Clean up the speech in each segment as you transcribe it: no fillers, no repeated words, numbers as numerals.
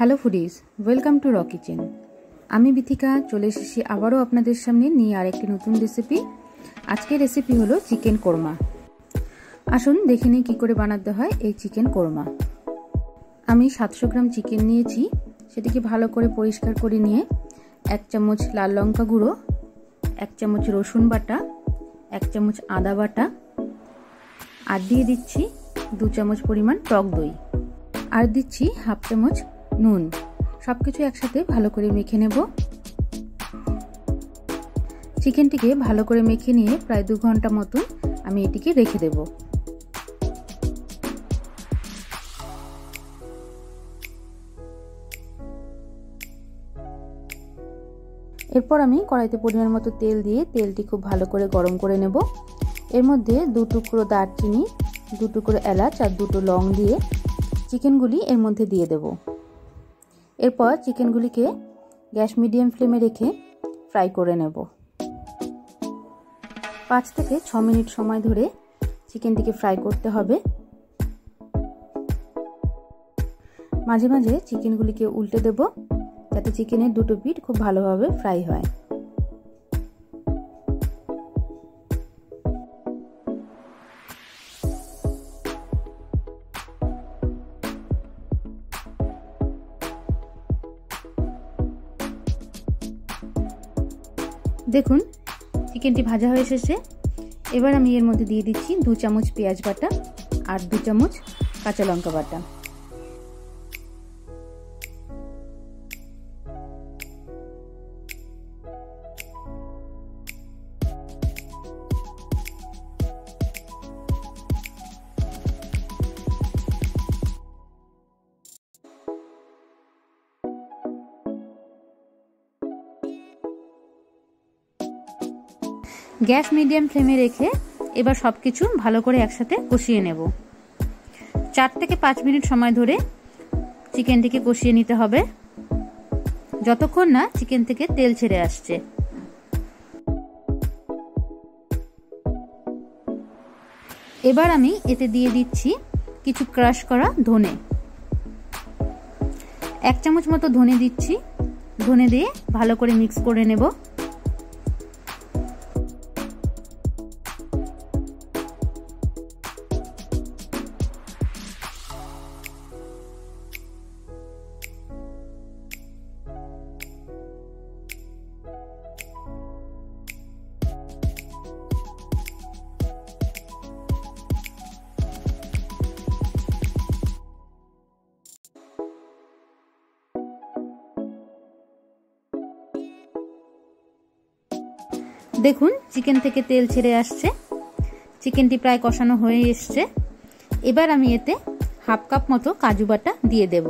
Hello foodies, welcome to র kitchen. আমি বিথিকা চলে এসেছি আবারও আপনাদের সামনে নিয়ে আরেকটি নতুন রেসিপি। আজকের রেসিপি হলো চিকেন কোরমা। আসুন দেখে নিই কী করে বানাতে হয় এই চিকেন কোরমা। আমি 700 গ্রাম চিকেন নিয়েছি। সেটিকে ভালো করে পরিষ্কার করে নিয়ে 1 চামচ লাল লঙ্কা গুঁড়ো, 1 চামচ রসুন বাটা, 1 চামচ আদা বাটা, আর দিয়ে দিচ্ছি 2 চামচ পরিমাণ টক দই, আর দিচ্ছি হাফ চামচ নুন। সবকিছু একসাথে ভালো করে মেখে নেব। চিকেনটিকে ভালো করে মেখে নিয়ে প্রায় 2 ঘন্টা মতো আমি এটিকে রেখে দেব। এরপর আমি কড়াইতে পরিমাণ মতো তেল দিয়ে তেলটি খুব ভালো করে গরম করে নেব। এর মধ্যে 2 টুকরো দারচিনি, 2 টুকরো এলাচ আর 2টো লং দিয়ে চিকেনগুলি এর মধ্যে দিয়ে দেব। এরপর চিকেনগুলিকে গ্যাস মিডিয়াম ফ্লেমে রেখে ফ্রাই করে নেব। 5 থেকে 6 মিনিট সময় ধরে চিকেনটিকে ফ্রাই করতে হবে। মাঝে মাঝে চিকেনগুলিকে উল্টে দেব যাতে চিকেনের দুটো পিঠ খুব ভালোভাবে ফ্রাই হয়। দেখুন চিকেনটি ভাজা হয়ে এসেছে। এবার আমি এর মধ্যে দিয়ে দিচ্ছি 2 চামচ পেঁয়াজ বাটা আর 2 চামচ কাঁচা লঙ্কা বাটা। গ্যাস মিডিয়াম ফ্লেমে রেখে এবার সবকিছু ভালো করে একসাথে কষিয়ে নেব। 4 থেকে 5 মিনিট সময় ধরে চিকেনটিকে কষিয়ে নিতে হবে, যতক্ষণ না চিকেন থেকে তেল ছেড়ে আসছে। এবার আমি এতে দিয়ে দিচ্ছি কিছু ক্রাশ করা ধনে। 1 চামচ মতো ধনে দিচ্ছি। ধনে দিয়ে ভালো করে মিক্স করে নেব। দেখুন চিকেন থেকে তেল ছেড়ে আসছে, চিকেনটি প্রায় কষানো হয়ে এসছে। এবার আমি এতে হাফ কাপ মতো কাজু বাটা দিয়ে দেব।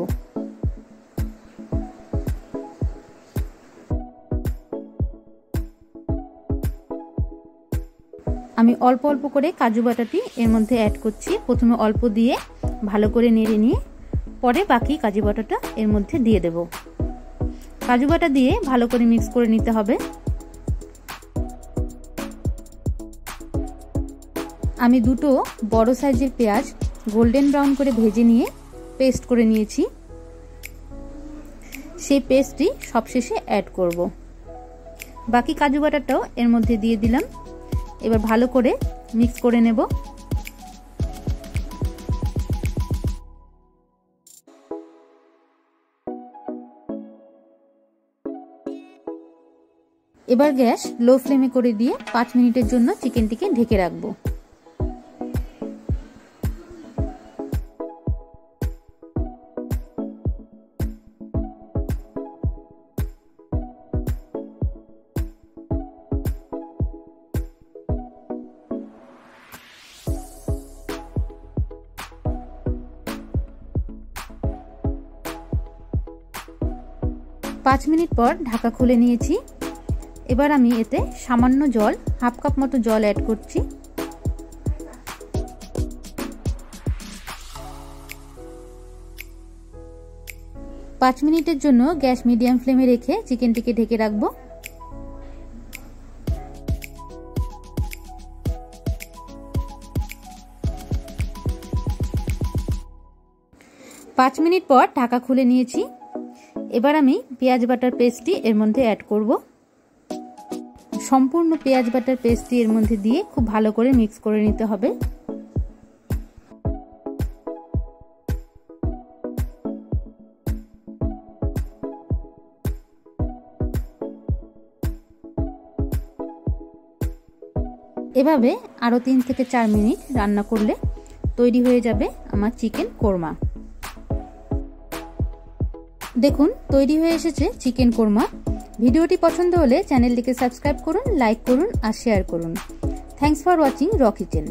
আমি অল্প অল্প করে কাজু বাটাটি এর মধ্যে অ্যাড করছি। প্রথমে অল্প দিয়ে ভালো করে নেড়ে নিয়ে পরে বাকি কাজু বাটাটা এর মধ্যে দিয়ে দেব। কাজু বাটা দিয়ে ভালো করে মিক্স করে নিতে হবে। আমি 2টো বড় সাইজের পেঁয়াজ গোল্ডেন ব্রাউন করে ভেজে নিয়ে পেস্ট করে নিয়েছি। সেই পেস্টটি সবশেষে অ্যাড করব। বাকি কাজু বাটাটাও এর মধ্যে দিয়ে দিলাম। এবার ভালো করে মিক্স করে নেব। এবার গ্যাস লো ফ্লেমে করে দিয়ে 5 মিনিটের জন্য চিকেনটিকে ঢেকে রাখবো। পাঁচ মিনিট পর ঢাকা খুলে নিয়েছি। এবার আমি এতে সামান্য জল, হাফ কাপ মতো জল অ্যাড করছি। পাঁচ মিনিটের জন্য গ্যাস মিডিয়াম ফ্লেমে রেখে চিকেনটিকে ঢেকে রাখবো। 5 মিনিট পর ঢাকা খুলে নিয়েছি। এবার আমি পেঁয়াজ বাটার পেস্টটি এর মধ্যে অ্যাড করব। সম্পূর্ণ পেঁয়াজ বাটার পেস্টটি এর মধ্যে দিয়ে খুব ভালো করে মিক্স করে নিতে হবে। এভাবে আরো 3 থেকে 4 মিনিট রান্না করলে তৈরি হয়ে যাবে আমার চিকেন কোরমা। দেখুন তৈরি হয়ে এসেছে চিকেন কোরমা। ভিডিওটি পছন্দ হলে চ্যানেলটিকে সাবস্ক্রাইব করুন, লাইক করুন আর শেয়ার করুন। থ্যাঙ্কস ফর ওয়াচিং র কিচেন।